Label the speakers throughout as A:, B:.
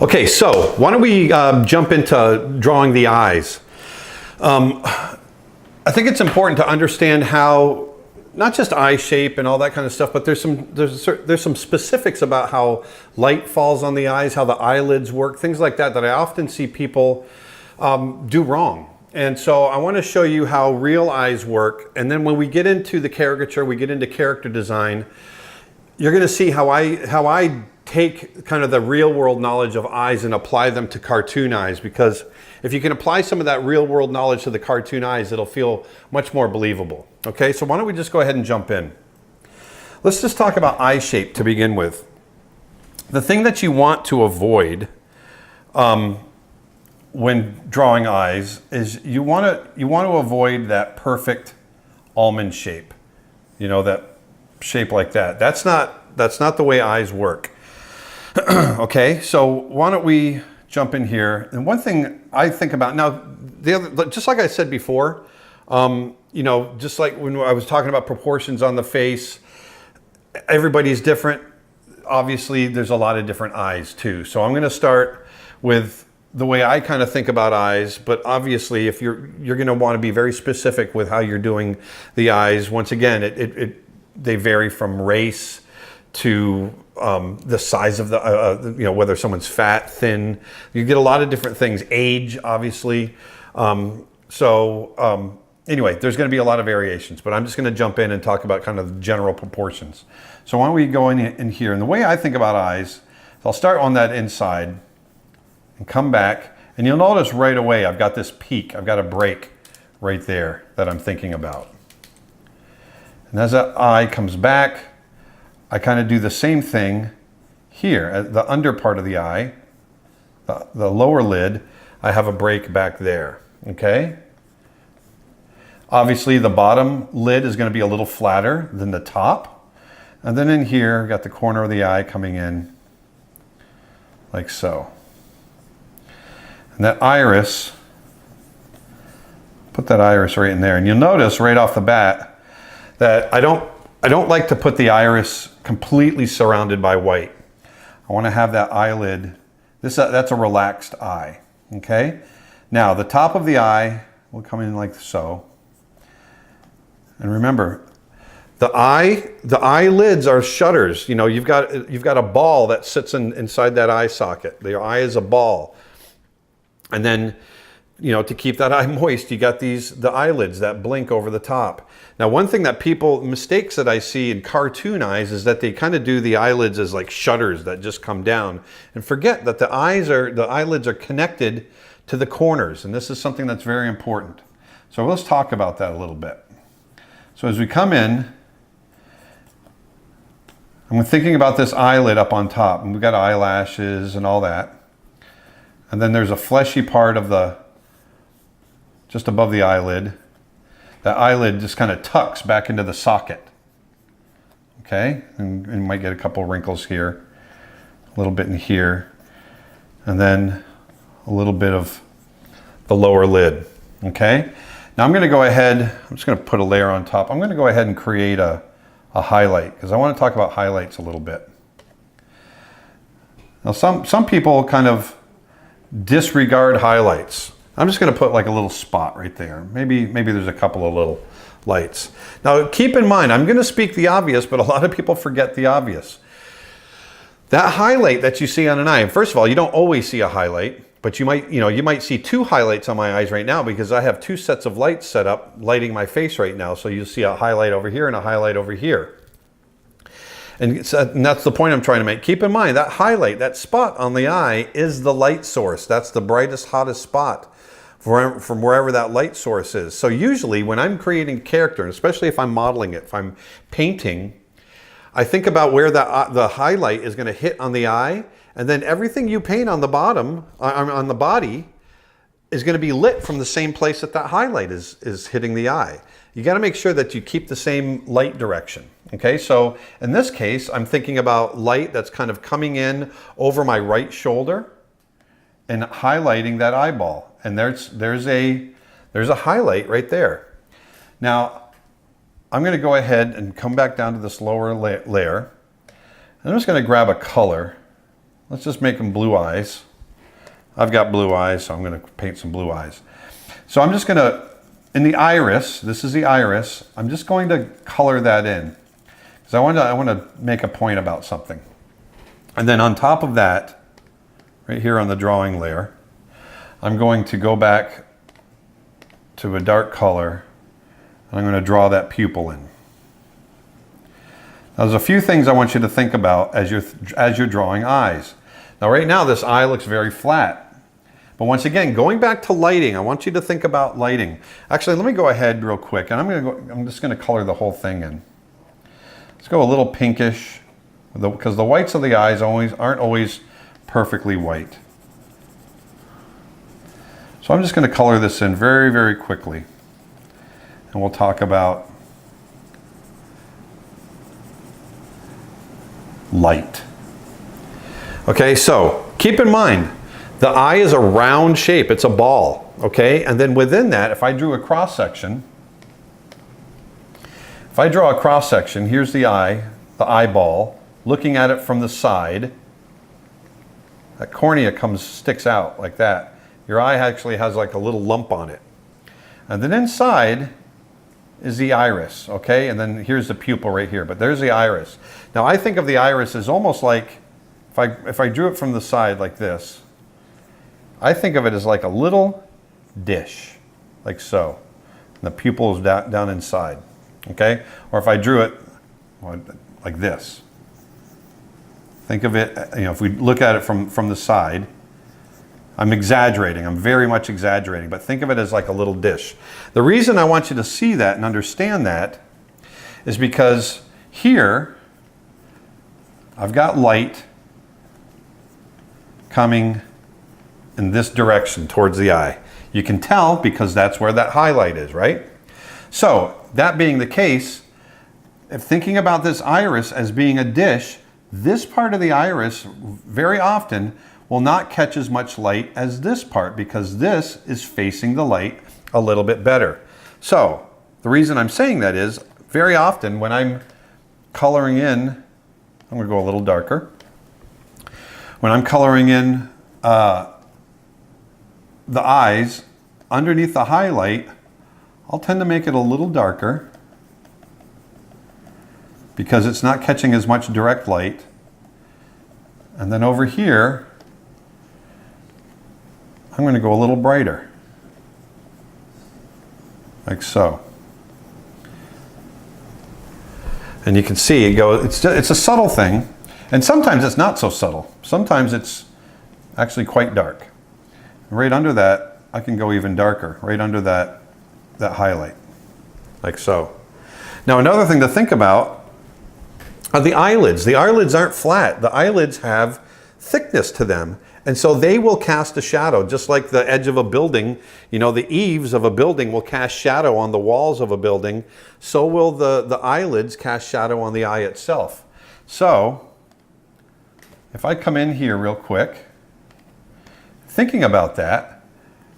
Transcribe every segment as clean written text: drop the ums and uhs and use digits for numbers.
A: Okay, so why don't we jump into drawing the eyes? I think it's important to understand how, not just eye shape and all that kind of stuff, but there's some specifics about how light falls on the eyes, how the eyelids work, things like that I often see people do wrong. And so I want to show you how real eyes work. And then when we get into the caricature, we get into character design, you're going to see how I take kind of the real world knowledge of eyes and apply them to cartoon eyes, because if you can apply some of that real world knowledge to the cartoon eyes, it'll feel much more believable. Okay, so why don't we just go ahead and jump in. Let's just talk about eye shape to begin with. The thing that you want to avoid when drawing eyes is you want to avoid that perfect almond shape. You know, that shape like that. That's not the way eyes work. Okay, so why don't we jump in here? And one thing I think about now, just like I said before, you know, just like when I was talking about proportions on the face, everybody's different. Obviously, there's a lot of different eyes too. So I'm going to start with the way I kind of think about eyes, but obviously, if you're going to want to be very specific with how you're doing the eyes. Once again, they vary from race to the size of the, you know, whether someone's fat, thin. You get a lot of different things. Age, obviously. Anyway, there's going to be a lot of variations, but I'm just going to jump in and talk about kind of general proportions. So why don't we go in here? And the way I think about eyes, I'll start on that inside and come back. And you'll notice right away, I've got this peak. I've got a break right there that I'm thinking about. And as that eye comes back, I kind of do the same thing here at the under part of the eye, the lower lid. I have a break back there. Okay. Obviously, the bottom lid is going to be a little flatter than the top. And then in here, I've got the corner of the eye coming in like so. And that iris, put that iris right in there. And you'll notice right off the bat that I don't like to put the iris completely surrounded by white. I want to have that eyelid, that's a relaxed eye. Okay. Now the top of the eye will come in like so. And remember, the eyelids are shutters. You know, you've got a ball that sits inside that eye socket. The eye is a ball. And then, you know, to keep that eye moist, you got the eyelids that blink over the top. Now, one thing that mistakes that I see in cartoon eyes is that they kind of do the eyelids as like shutters that just come down and forget that the eyelids are connected to the corners. And this is something that's very important. So let's talk about that a little bit. So as we come in, I'm thinking about this eyelid up on top, and we've got eyelashes and all that. And then there's a fleshy part of just above the eyelid. That eyelid just kind of tucks back into the socket. Okay, and you might get a couple wrinkles here, a little bit in here, and then a little bit of the lower lid. Okay, now I'm going to go ahead, I'm just going to put a layer on top. I'm going to go ahead and create a highlight, because I want to talk about highlights a little bit. Now some people kind of disregard highlights. I'm just going to put like a little spot right there. Maybe there's a couple of little lights. Now keep in mind, I'm going to speak the obvious, but a lot of people forget the obvious. That highlight that you see on an eye, and first of all, you don't always see a highlight, but you might see two highlights on my eyes right now, because I have two sets of lights set up lighting my face right now. So you'll see a highlight over here and a highlight over here. And that's the point I'm trying to make. Keep in mind that highlight, that spot on the eye, is the light source. That's the brightest, hottest spot from wherever that light source is. So usually when I'm creating a character, and especially if I'm modeling it, if I'm painting, I think about where the highlight is going to hit on the eye, and then everything you paint on the bottom, on the body, is going to be lit from the same place that highlight is hitting the eye. You got to make sure that you keep the same light direction. Okay, so in this case, I'm thinking about light that's kind of coming in over my right shoulder and highlighting that eyeball. And there's a highlight right there. Now, I'm going to go ahead and come back down to this lower layer. And I'm just going to grab a color. Let's just make them blue eyes. I've got blue eyes, so I'm going to paint some blue eyes. So I'm just going to, in the iris, this is the iris, I'm just going to color that in. Because I want to make a point about something. And then on top of that, right here on the drawing layer, I'm going to go back to a dark color, and I'm going to draw that pupil in. Now, there's a few things I want you to think about as you're drawing eyes. Now, right now, this eye looks very flat. But once again, going back to lighting, I want you to think about lighting. Actually, let me go ahead real quick, and I'm just going to color the whole thing in. Let's go a little pinkish, because the whites of the eyes aren't always perfectly white. So I'm just going to color this in very, very quickly. And we'll talk about light. Okay, so keep in mind, the eye is a round shape. It's a ball, okay? And then within that, if I drew a cross section, here's the eye, the eyeball, looking at it from the side. That cornea sticks out like that. Your eye actually has like a little lump on it. And then inside is the iris, okay? And then here's the pupil right here, but there's the iris. Now I think of the iris as almost like, if I drew it from the side like this, I think of it as like a little dish, like so. And the pupil is down inside, okay? Or if I drew it like this. Think of it, if we look at it from the side, I'm exaggerating, I'm very much exaggerating, but think of it as like a little dish. The reason I want you to see that and understand that is because here, I've got light coming in this direction towards the eye. You can tell because that's where that highlight is, right? So, that being the case, if thinking about this iris as being a dish, this part of the iris very often will not catch as much light as this part because this is facing the light a little bit better. So, the reason I'm saying that is very often when I'm coloring in, I'm going to go a little darker. When I'm coloring in the eyes, underneath the highlight, I'll tend to make it a little darker because it's not catching as much direct light. And then over here, I'm going to go a little brighter, like so. And you can see it's a subtle thing, and sometimes it's not so subtle. Sometimes it's actually quite dark. Right under that, I can go even darker, right under that highlight, like so. Now another thing to think about are the eyelids. The eyelids aren't flat. The eyelids have thickness to them. And so they will cast a shadow, just like the edge of a building. The eaves of a building will cast shadow on the walls of a building. So will the eyelids cast shadow on the eye itself. So, if I come in here real quick, thinking about that,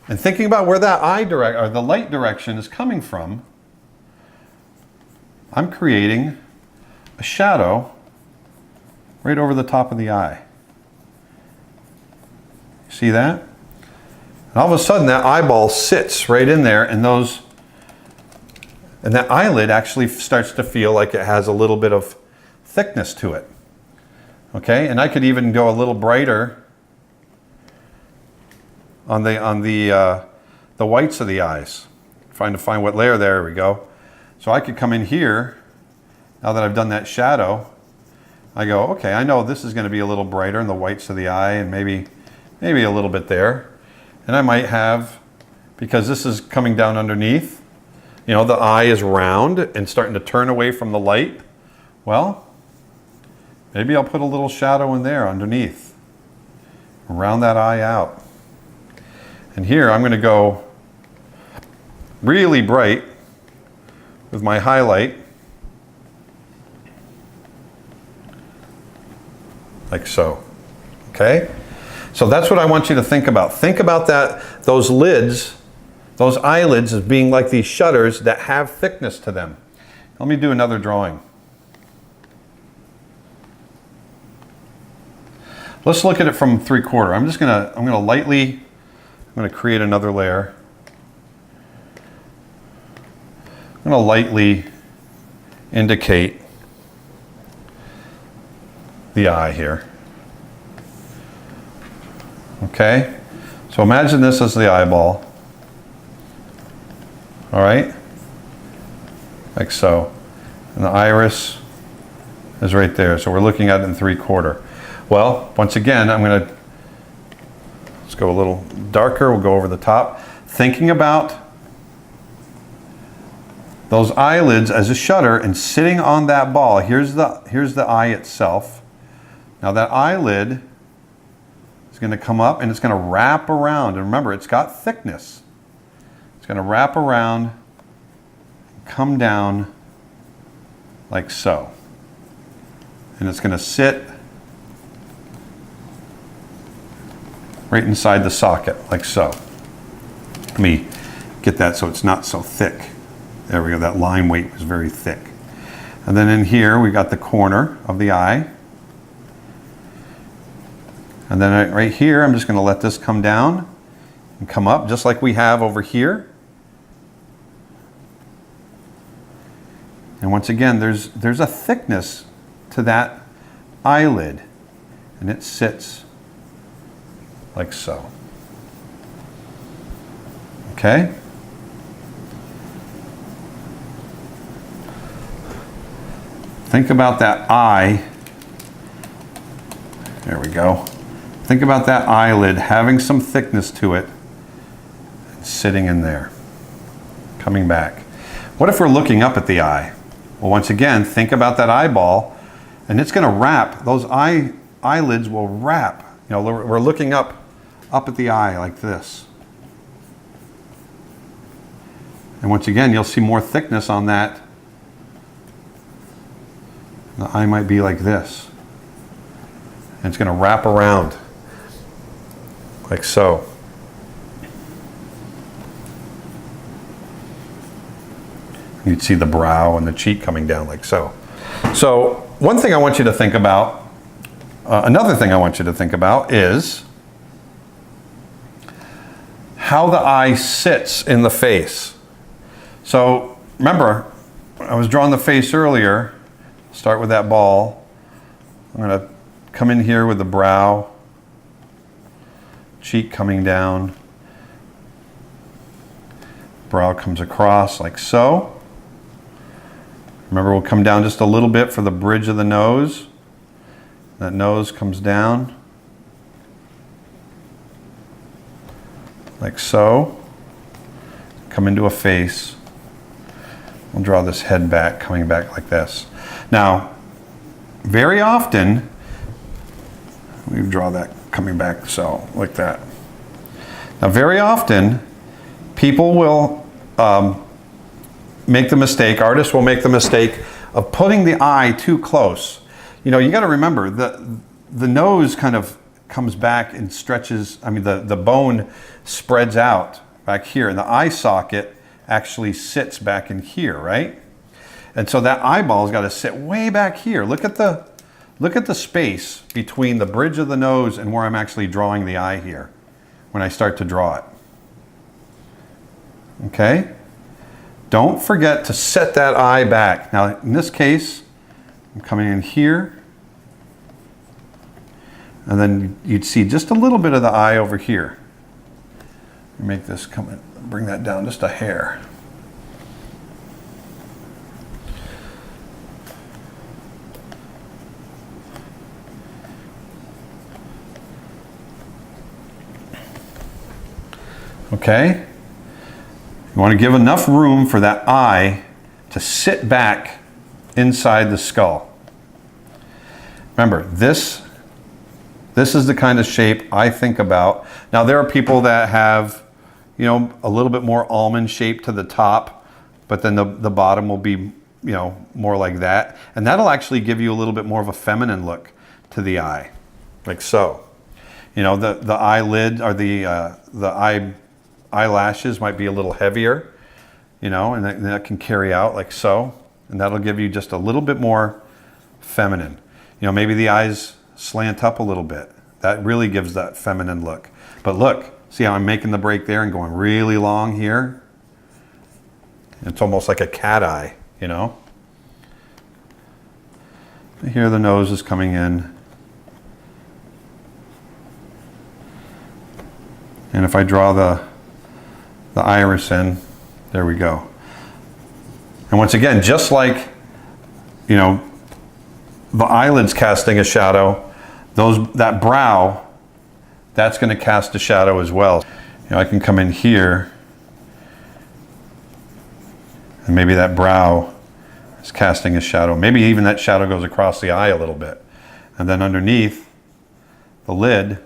A: and thinking about where that or the light direction is coming from, I'm creating a shadow right over the top of the eye. See that? And all of a sudden that eyeball sits right in there and that eyelid actually starts to feel like it has a little bit of thickness to it. Okay, and I could even go a little brighter on the whites of the eyes. Trying to find what layer, there we go. So I could come in here, now that I've done that shadow, I go, okay, I know this is going to be a little brighter in the whites of the eye and maybe a little bit there. And I might have, because this is coming down underneath, the eye is round and starting to turn away from the light. Well, maybe I'll put a little shadow in there underneath, round that eye out. And here I'm going to go really bright with my highlight, like so. Okay? So that's what I want you to think about. Think about those lids, those eyelids as being like these shutters that have thickness to them. Let me do another drawing. Let's look at it from 3/4. I'm gonna create another layer. I'm gonna lightly indicate the eye here. Okay? So imagine this as the eyeball. All right? Like so. And the iris is right there. So we're looking at it in 3/4. Well, once again, let's go a little darker. We'll go over the top. Thinking about those eyelids as a shutter and sitting on that ball. Here's the eye itself. Now that eyelid is going to come up and it's going to wrap around. And remember, it's got thickness. It's going to wrap around, come down like so. And it's going to sit right inside the socket like so. Let me get that so it's not so thick. There we go, that line weight was very thick. And then in here we got the corner of the eye. And then right here I'm just going to let this come down and come up just like we have over here. And once again, there's a thickness to that eyelid, and it sits like so. Okay? Think about that eye. There we go. Think about that eyelid having some thickness to it, sitting in there, coming back. What if we're looking up at the eye? Well, once again, think about that eyeball, and it's going to wrap. Those eyelids will wrap. You know, we're looking up at the eye like this. And once again, you'll see more thickness on that. The eye might be like this. And it's going to wrap around like so. You'd see the brow and the cheek coming down like so. So one thing I want you to think about, another thing I want you to think about is how the eye sits in the face. So remember, I was drawing the face earlier. Start with that ball. I'm going to come in here with the brow, cheek coming down. Brow comes across like so. Remember, we'll come down just a little bit for the bridge of the nose. That nose comes down like so. Come into a face. We'll draw this head back, coming back like this. Now, very often, we draw that coming back so, like that. Now, very often, people will make the mistake, artists will make the mistake of putting the eye too close. You know, you got to remember, the nose kind of comes back and stretches, I mean, the bone spreads out back here, and the eye socket actually sits back in here, right? And so that eyeball's got to sit way back here. Look at the space between the bridge of the nose and where I'm actually drawing the eye here when I start to draw it. Okay? Don't forget to set that eye back. Now, in this case, I'm coming in here, and then you'd see just a little bit of the eye over here. Make this come in, bring that down just a hair. Okay? You want to give enough room for that eye to sit back inside the skull. Remember, this is the kind of shape I think about. Now, there are people that have, you know, a little bit more almond shape to the top, but then the bottom will be, you know, more like that. And that'll actually give you a little bit more of a feminine look to the eye, like so. You know, the eyelid or the eyelashes might be a little heavier, you know, and that can carry out like so. And that'll give you just a little bit more feminine. You know, maybe the eyes slant up a little bit. That really gives that feminine look. But look, see how I'm making the break there and going really long here? It's almost like a cat eye, you know? Here the nose is coming in. And if I draw the iris in, there we go. And once again, just like, you know, the eyelid's casting a shadow, that brow, that's going to cast a shadow as well. You know, I can come in here, and maybe that brow is casting a shadow. Maybe even that shadow goes across the eye a little bit. And then underneath the lid,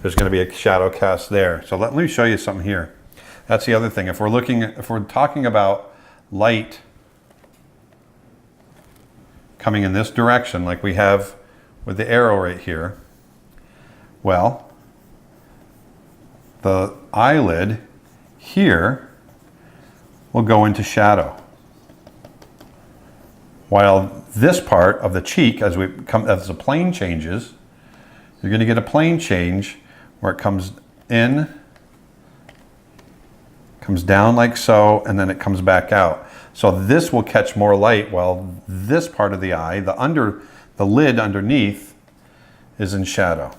A: there's going to be a shadow cast there. So let me show you something here. That's the other thing. If we're talking about light coming in this direction, like we have with the arrow right here, well, the eyelid here will go into shadow. While this part of the cheek, as the plane changes, you're going to get a plane change where it comes in, comes down like so, and then it comes back out. So this will catch more light while this part of the eye, the lid underneath, is in shadow.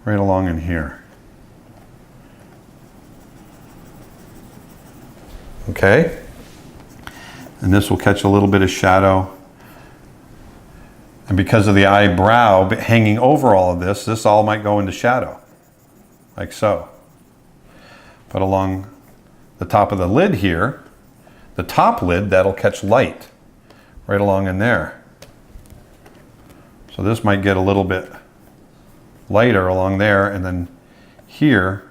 A: Right along in here. Okay? And this will catch a little bit of shadow. And because of the eyebrow hanging over all of this all might go into shadow. Like so. But along the top of the lid here, the top lid, that'll catch light right along in there. So this might get a little bit lighter along there, and then here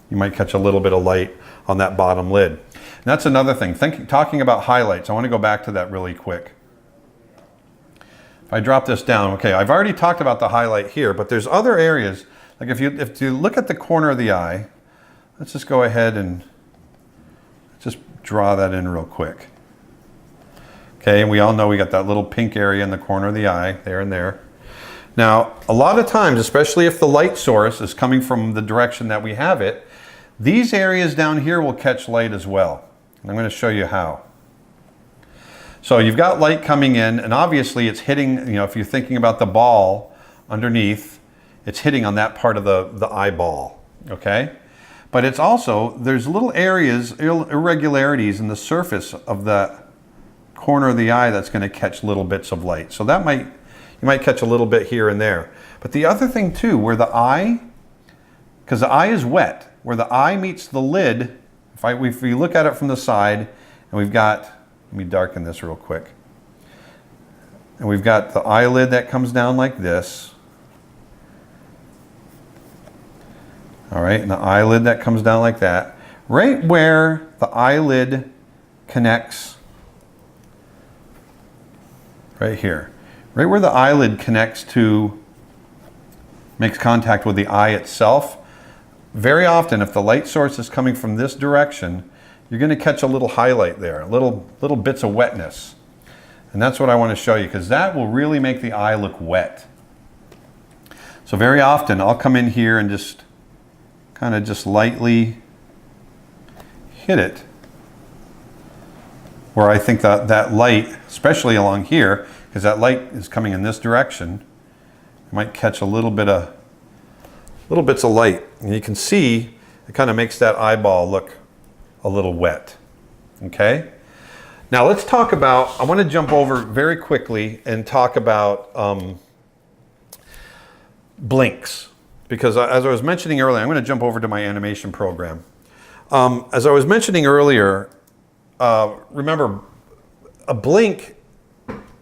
A: you might catch a little bit of light on that bottom lid. And that's another thing. Talking about highlights, I want to go back to that really quick. If I drop this down, okay, I've already talked about the highlight here, but there's other areas, like if you look at the corner of the eye, let's just go ahead and just draw that in real quick. Okay, and we all know we got that little pink area in the corner of the eye, there and there. Now, a lot of times, especially if the light source is coming from the direction that we have it, these areas down here will catch light as well. And I'm going to show you how. So you've got light coming in, and obviously it's hitting, you know, if you're thinking about the ball underneath, it's hitting on that part of the eyeball, okay? But it's also, there's little areas, irregularities in the surface of that corner of the eye that's going to catch little bits of light. So that you might catch a little bit here and there. But the other thing too, where the eye, because the eye is wet, where the eye meets the lid, if we look at it from the side, and we've got, let me darken this real quick. And we've got the eyelid that comes down like this. All right, and the eyelid that comes down like that. Right where the eyelid connects, right here. Right where the eyelid connects to, makes contact with the eye itself. Very often, if the light source is coming from this direction, you're going to catch a little highlight there, little bits of wetness. And that's what I want to show you, because that will really make the eye look wet. So very often, I'll come in here and just kind of just lightly hit it where I think that light, especially along here, because that light is coming in this direction, you might catch little bits of light. And you can see it kind of makes that eyeball look a little wet. Okay? Now let's talk about, I want to jump over very quickly and talk about blinks. Because as I was mentioning earlier, I'm going to jump over to my animation program. As I was mentioning earlier, remember, a blink,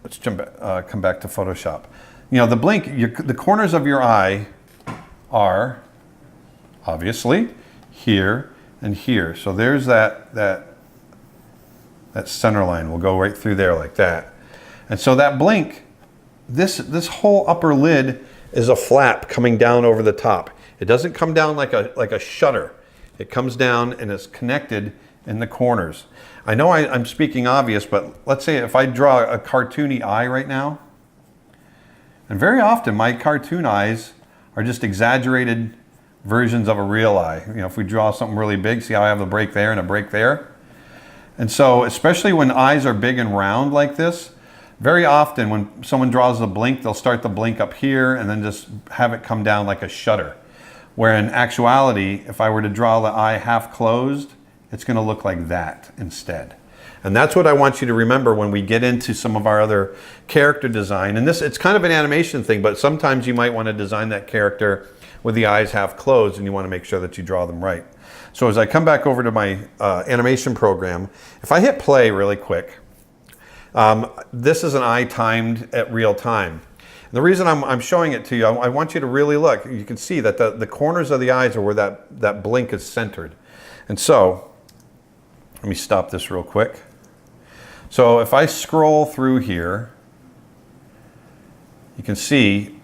A: let's come back to Photoshop. You know, the blink, the corners of your eye are obviously here and here. So there's that center line will go right through there like that. And so that blink, this whole upper lid is a flap coming down over the top. It doesn't come down like a shutter. It comes down and it's connected in the corners. I know I'm speaking obvious, but let's say if I draw a cartoony eye right now, And very often my cartoon eyes are just exaggerated versions of a real eye. You know, if we draw something really big, see how I have a break there and a break there? And so, especially when eyes are big and round like this, very often when someone draws a blink, they'll start the blink up here and then just have it come down like a shutter. Where in actuality, if I were to draw the eye half closed, it's going to look like that instead. And that's what I want you to remember when we get into some of our other character design. And this, it's kind of an animation thing, but sometimes you might want to design that character with the eyes half closed, and you want to make sure that you draw them right. So as I come back over to my animation program, if I hit play really quick, this is an eye timed at real time. And the reason I'm showing it to you, I want you to really look. You can see that the corners of the eyes are where that blink is centered. And so, let me stop this real quick. So if I scroll through here, you can see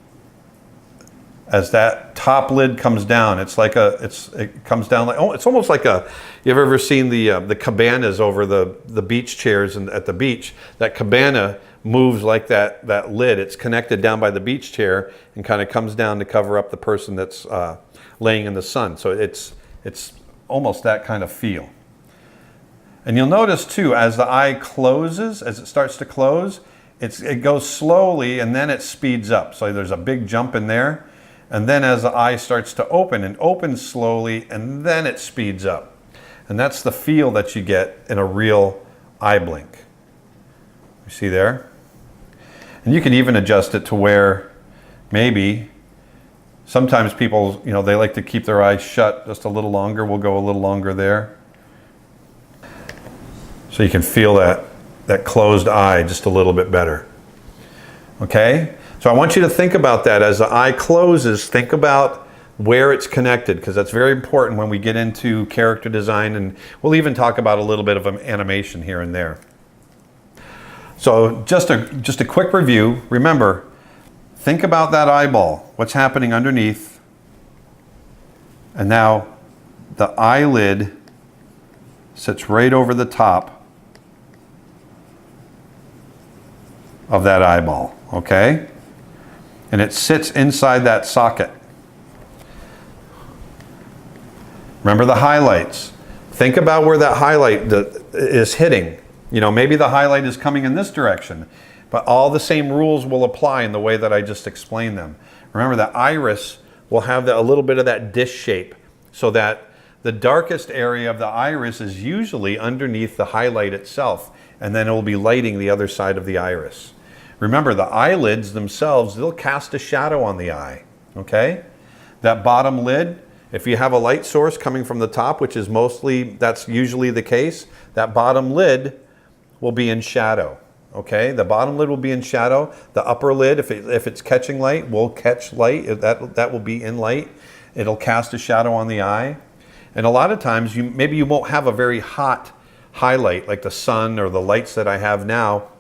A: as that top lid comes down, it's like it comes down like, oh, it's almost like you've ever seen the cabanas over the beach chairs at the beach? That cabana moves like that lid. It's connected down by the beach chair and kind of comes down to cover up the person that's laying in the sun. So it's almost that kind of feel. And you'll notice too, as the eye closes, as it starts to close, it goes slowly and then it speeds up. So there's a big jump in there. And then as the eye starts to open, and opens slowly, and then it speeds up. And that's the feel that you get in a real eye blink. You see there? And you can even adjust it to where maybe sometimes people, you know, they like to keep their eyes shut just a little longer. We'll go a little longer there. So you can feel that closed eye just a little bit better. Okay? So I want you to think about that as the eye closes. Think about where it's connected, because that's very important when we get into character design, and we'll even talk about a little bit of animation here and there. So just a quick review. Remember, think about that eyeball, what's happening underneath, and now the eyelid sits right over the top of that eyeball, okay? And it sits inside that socket. Remember the highlights. Think about where that highlight is hitting. You know, maybe the highlight is coming in this direction, but all the same rules will apply in the way that I just explained them. Remember that iris will have a little bit of that dish shape, so that the darkest area of the iris is usually underneath the highlight itself, and then it will be lighting the other side of the iris. Remember, the eyelids themselves, they'll cast a shadow on the eye, okay? That bottom lid, if you have a light source coming from the top, which is that's usually the case, that bottom lid will be in shadow, okay? The bottom lid will be in shadow. The upper lid, if it's catching light, will catch light. That will be in light. It'll cast a shadow on the eye. And a lot of times, maybe you won't have a very hot highlight like the sun or the lights that I have now,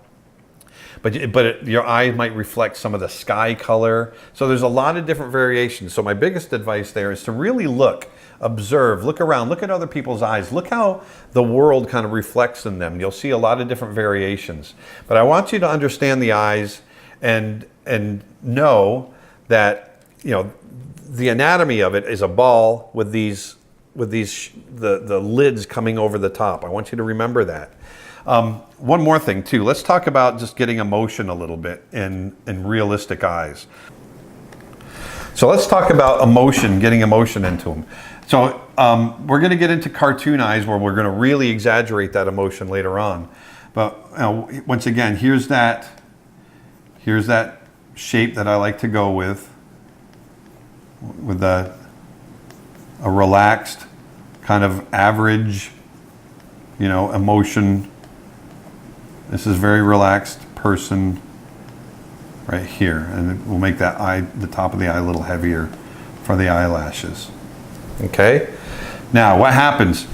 A: but your eye might reflect some of the sky color. So there's a lot of different variations. So my biggest advice there is to really observe, look around, look at other people's eyes, look how the world kind of reflects in them. You'll see a lot of different variations. But I want you to understand the eyes and know that, you know, the anatomy of it is a ball with the lids coming over the top. I want you to remember that. One more thing too, let's talk about just getting emotion a little bit in realistic eyes. So let's talk about emotion, getting emotion into them. So we're going to get into cartoon eyes where we're going to really exaggerate that emotion later on. But you know, once again, here's that shape that I like to go with a relaxed kind of average, you know, emotion. This is very relaxed person right here, and we'll make that eye, the top of the eye, a little heavier for the eyelashes. Okay. Now what happens?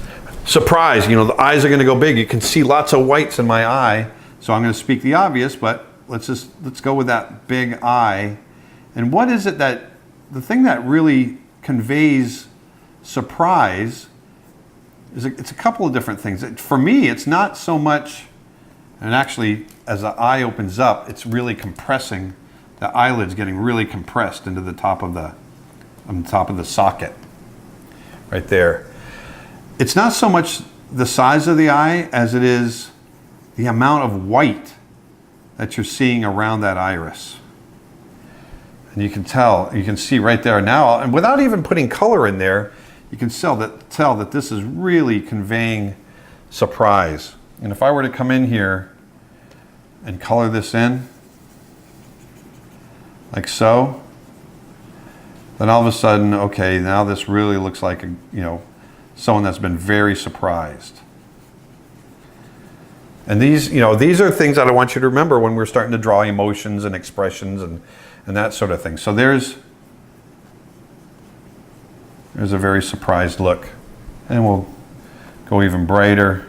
A: Surprise! You know, the eyes are going to go big. You can see lots of whites in my eye, so I'm going to speak the obvious. But let's go with that big eye. And what is it that the thing that really conveys surprise is it's a couple of different things. For me, it's not so much. And actually, as the eye opens up, it's really compressing the eyelid's getting really compressed into the top of the socket right there. It's not so much the size of the eye as it is the amount of white that you're seeing around that iris. And you can tell, you can see right there now, and without even putting color in there, you can tell that this is really conveying surprise. And if I were to come in here and color this in, like so, then all of a sudden, okay, now this really looks like someone that's been very surprised. And these are things that I want you to remember when we're starting to draw emotions and expressions and that sort of thing. So there's a very surprised look. And we'll go even brighter,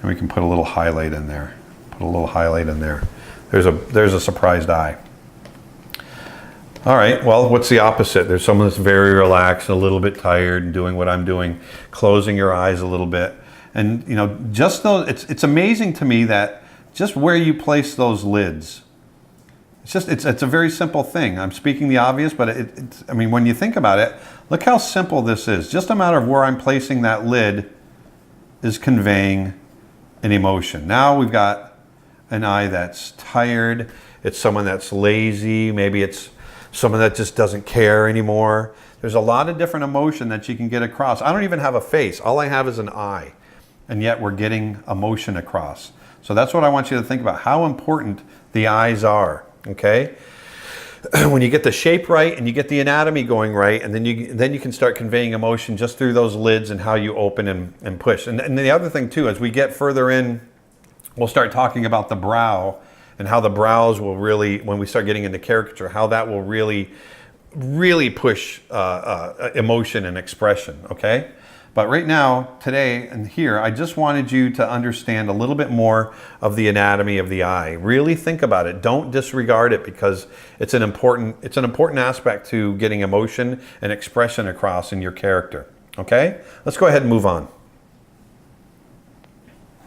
A: and we can put a little highlight in there. Put a little highlight in there. There's a surprised eye. All right, well, what's the opposite? There's someone that's very relaxed, a little bit tired, and doing what I'm doing, closing your eyes a little bit. And just those, it's amazing to me that just where you place those lids, it's a very simple thing. I'm speaking the obvious, but I mean, when you think about it, look how simple this is. Just a matter of where I'm placing that lid is conveying an emotion. Now we've got an eye that's tired. It's someone that's lazy. Maybe it's someone that just doesn't care anymore. There's a lot of different emotion that you can get across. I don't even have a face. All I have is an eye. And yet we're getting emotion across. So that's what I want you to think about, how important the eyes are, okay? When you get the shape right and you get the anatomy going right, and then you can start conveying emotion just through those lids and how you open and push. And the other thing too, as we get further in, we'll start talking about the brow and how the brows will really, when we start getting into caricature, how that will really push emotion and expression, okay? But right now, today and here, I just wanted you to understand a little bit more of the anatomy of the eye. Really think about it. Don't disregard it, because it's an important aspect to getting emotion and expression across in your character. Okay? Let's go ahead and move on.